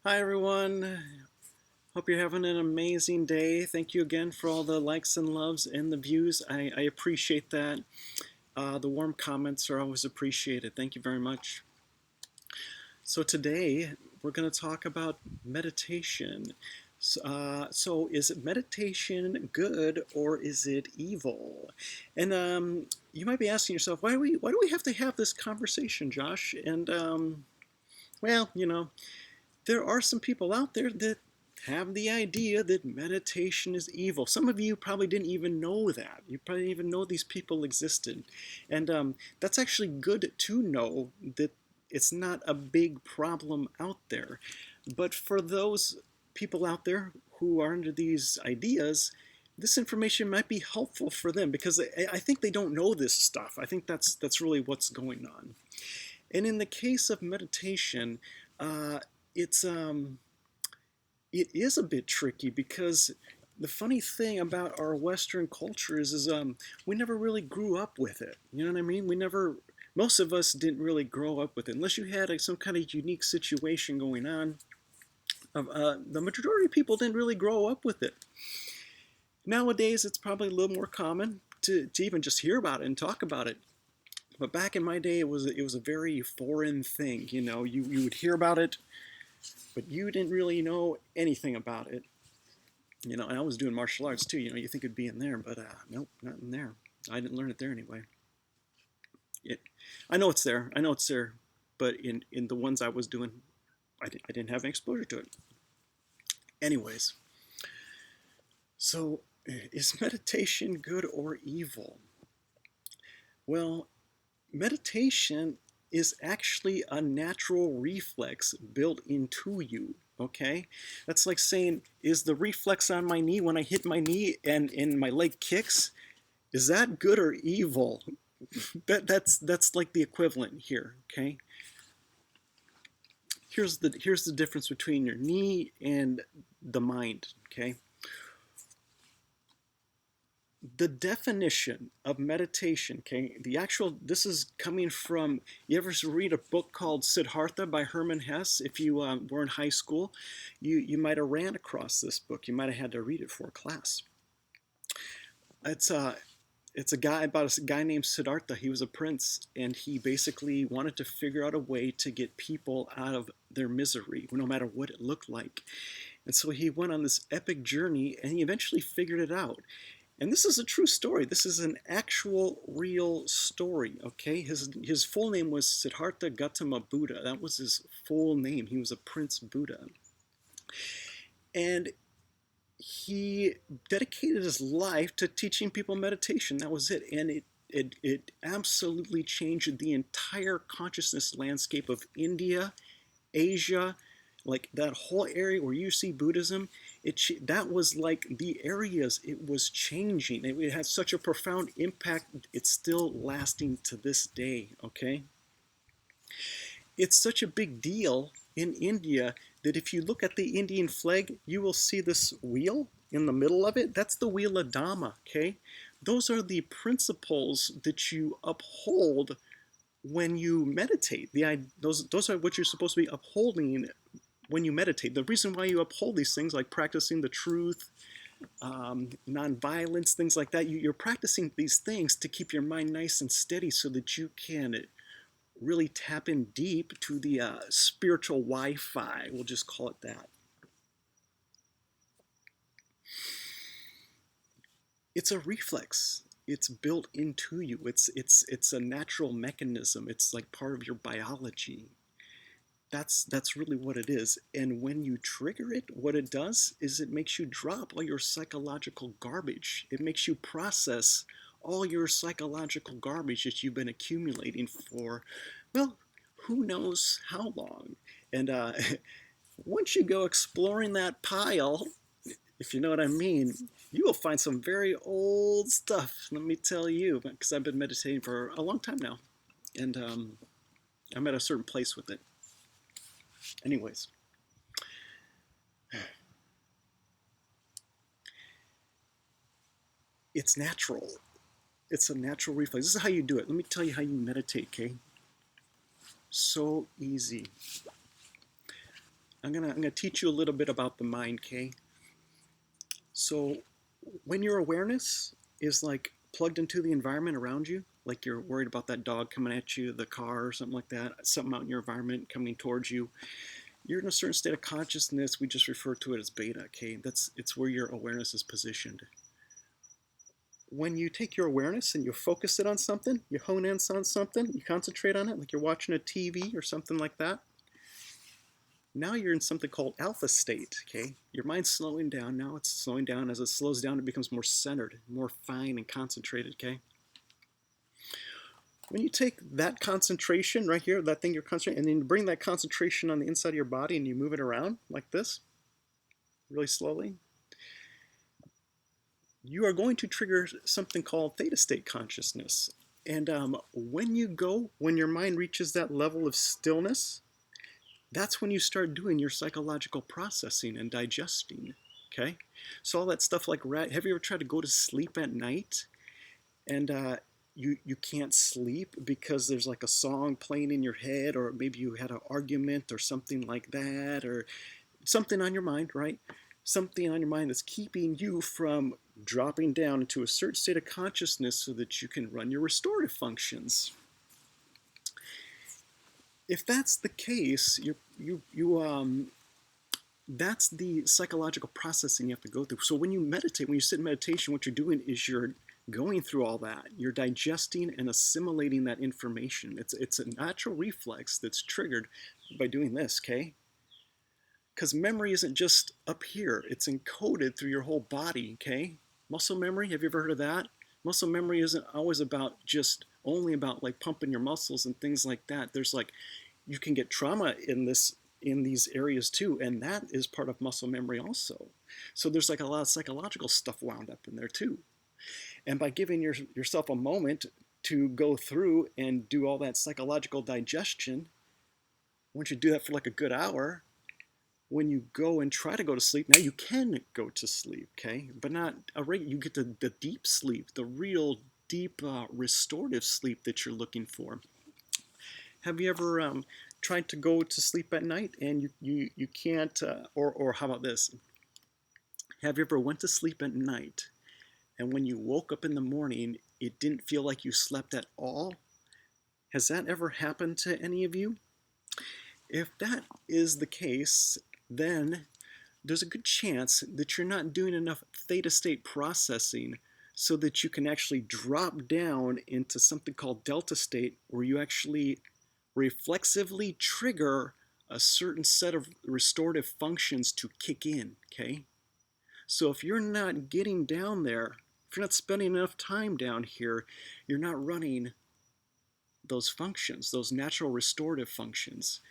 Hi, everyone. Hope you're having an amazing day. Thank you again for all the likes and loves and the views. I appreciate that. The warm comments are always appreciated. Thank you very much. So, today we're going to talk about meditation. So, is meditation good or is it evil? And you might be asking yourself, why do we have to have this conversation, Josh? And well, there are some people out there that have the idea that meditation is evil. Some of you probably didn't even know that. You probably didn't even know these people existed. And that's actually good to know that it's not a big problem out there. But for those people out there who are under these ideas, this information might be helpful for them because I think they don't know this stuff. I think that's really what's going on. And in the case of meditation, uh, it's it is a bit tricky because the funny thing about our Western culture is we never really grew up with it. You know what I mean? Most of us didn't really grow up with it unless you had some kind of unique situation going on. The majority of people didn't really grow up with it. Nowadays, it's probably a little more common to even just hear about it and talk about it. But back in my day, it was a very foreign thing. You would hear about it, but you didn't really know anything about it. And I was doing martial arts too. You think it'd be in there, but nope, not in there. I didn't learn it there anyway. It, I know it's there. I know it's there, but in the ones I was doing, I didn't have any exposure to it. Anyways, so is meditation good or evil? Well, meditation is actually a natural reflex built into you. Okay, that's like saying, is the reflex on my knee when I hit my knee and my leg kicks? Is that good or evil? That's like the equivalent here. Okay, here's the difference between your knee and the mind. Okay, the definition of meditation, okay, this is coming from, you ever read a book called Siddhartha by Hermann Hesse? If you were in high school, you might have ran across this book. You might have had to read it for a class. It's a guy about a guy named Siddhartha. He was a prince, and he basically wanted to figure out a way to get people out of their misery, no matter what it looked like. And so he went on this epic journey, and he eventually figured it out. And this is a true story. This is an actual, real story. Okay, his full name was Siddhartha Gautama Buddha. That was his full name. He was a Prince Buddha, and he dedicated his life to teaching people meditation. That was it, and it absolutely changed the entire consciousness landscape of India, Asia, like that whole area where you see Buddhism. That was like the areas it was changing. It had such a profound impact. It's still lasting to this day. Okay, it's such a big deal in India that if you look at the Indian flag, you will see this wheel in the middle of it. That's the wheel of Dhamma. Okay, those are the principles that you uphold when you meditate. Those are what you're supposed to be upholding when you meditate. The reason why you uphold these things, like practicing the truth, nonviolence, things like that, you're practicing these things to keep your mind nice and steady so that you can really tap in deep to the spiritual Wi-Fi. We'll just call it that. It's a reflex. It's built into you. It's a natural mechanism. It's like part of your biology. That's really what it is. And when you trigger it, what it does is it makes you drop all your psychological garbage. It makes you process all your psychological garbage that you've been accumulating for, well, who knows how long. And once you go exploring that pile, if you know what I mean, you will find some very old stuff, let me tell you, because I've been meditating for a long time now. And I'm at a certain place with it. Anyways, it's natural. It's a natural reflex. This is how you do it. Let me tell you how you meditate, okay? So easy. I'm gonna teach you a little bit about the mind, okay? So when your awareness is like plugged into the environment around you, like you're worried about that dog coming at you, the car or something like that, something out in your environment coming towards you, you're in a certain state of consciousness. We just refer to it as beta, okay? It's where your awareness is positioned. When you take your awareness and you focus it on something, you hone in on something, you concentrate on it, like you're watching a TV or something like that, now you're in something called alpha state, okay? Your mind's slowing down. Now it's slowing down. As it slows down, it becomes more centered, more fine and concentrated, okay? When you take that concentration right here, that thing you're concentrating, and then you bring that concentration on the inside of your body and you move it around like this, really slowly, you are going to trigger something called theta state consciousness. And when your mind reaches that level of stillness, that's when you start doing your psychological processing and digesting, okay? So all that stuff like, have you ever tried to go to sleep at night and you can't sleep because there's like a song playing in your head, or maybe you had an argument or something like that, or something on your mind, right? Something on your mind that's keeping you from dropping down into a certain state of consciousness so that you can run your restorative functions. If that's the case, that's the psychological processing you have to go through. So when you meditate, when you sit in meditation, what you're doing is you're going through all that. You're digesting and assimilating that information. It's a natural reflex that's triggered by doing this, okay? Because memory isn't just up here. It's encoded through your whole body, okay? Muscle memory, have you ever heard of that? Muscle memory isn't always about only about like pumping your muscles and things like that. There's like, you can get trauma in these areas too, and that is part of muscle memory also. So there's like a lot of psychological stuff wound up in there too. And by giving yourself a moment to go through and do all that psychological digestion, once you do that for like a good hour, when you go and try to go to sleep, now you can go to sleep, okay? But not you get the deep sleep, the real deep restorative sleep that you're looking for. Have you ever tried to go to sleep at night and you can't, or how about this? Have you ever went to sleep at night and when you woke up in the morning, it didn't feel like you slept at all? Has that ever happened to any of you? If that is the case, then there's a good chance that you're not doing enough theta state processing so that you can actually drop down into something called delta state, where you actually reflexively trigger a certain set of restorative functions to kick in, okay? So if you're not getting down there, if you're not spending enough time down here, you're not running those functions, those natural restorative functions.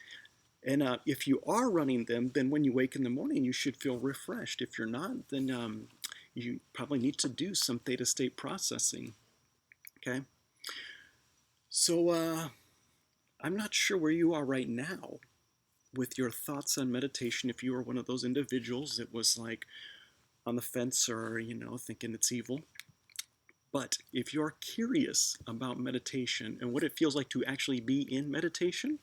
And if you are running them, then when you wake in the morning, you should feel refreshed. If you're not, then you probably need to do some theta state processing, okay? So I'm not sure where you are right now with your thoughts on meditation. If you are one of those individuals that was like on the fence, or thinking it's evil. But if you're curious about meditation and what it feels like to actually be in meditation,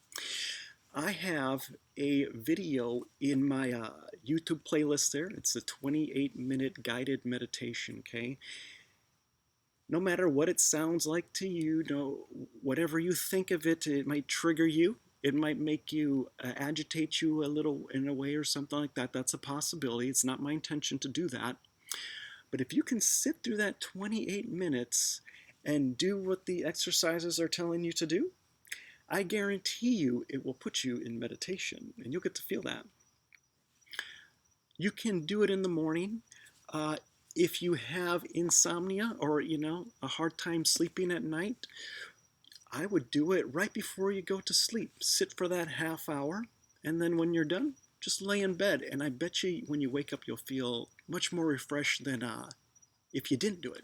I have a video in my YouTube playlist there. It's a 28-minute guided meditation, okay? No matter what it sounds like to you, whatever you think of it, it might trigger you. It might make you agitate you a little in a way or something like that. That's a possibility. It's not my intention to do that. But if you can sit through that 28 minutes and do what the exercises are telling you to do, I guarantee you it will put you in meditation, and you'll get to feel that. You can do it in the morning. If you have insomnia or, a hard time sleeping at night, I would do it right before you go to sleep. Sit for that half hour, and then when you're done, just lay in bed. And I bet you when you wake up, you'll feel much more refreshed than if you didn't do it.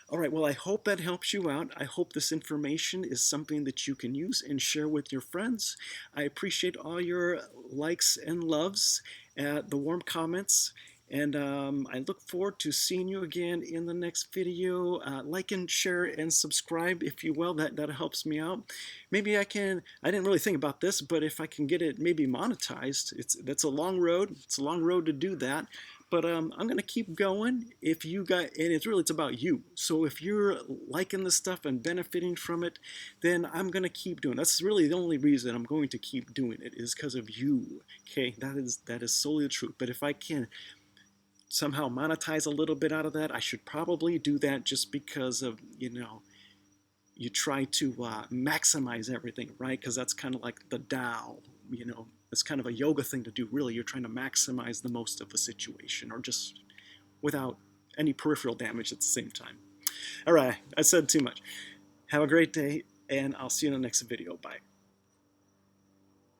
All right, well, I hope that helps you out. I hope this information is something that you can use and share with your friends. I appreciate all your likes and loves, the warm comments, And I look forward to seeing you again in the next video. Like and share and subscribe if you will. That helps me out. Maybe I didn't really think about this, but if I can get it maybe monetized, that's a long road. It's a long road to do that. But I'm gonna keep going. If you got, and it's about you. So if you're liking this stuff and benefiting from it, then I'm gonna keep doing. That's really the only reason I'm going to keep doing it is because of you. Okay, that is solely the truth. But if I can somehow monetize a little bit out of that, I should probably do that just because of, you try to maximize everything, right? Because that's kind of like the Tao, it's kind of a yoga thing to do, really. You're trying to maximize the most of a situation or just without any peripheral damage at the same time. All right, I said too much. Have a great day, and I'll see you in the next video. Bye.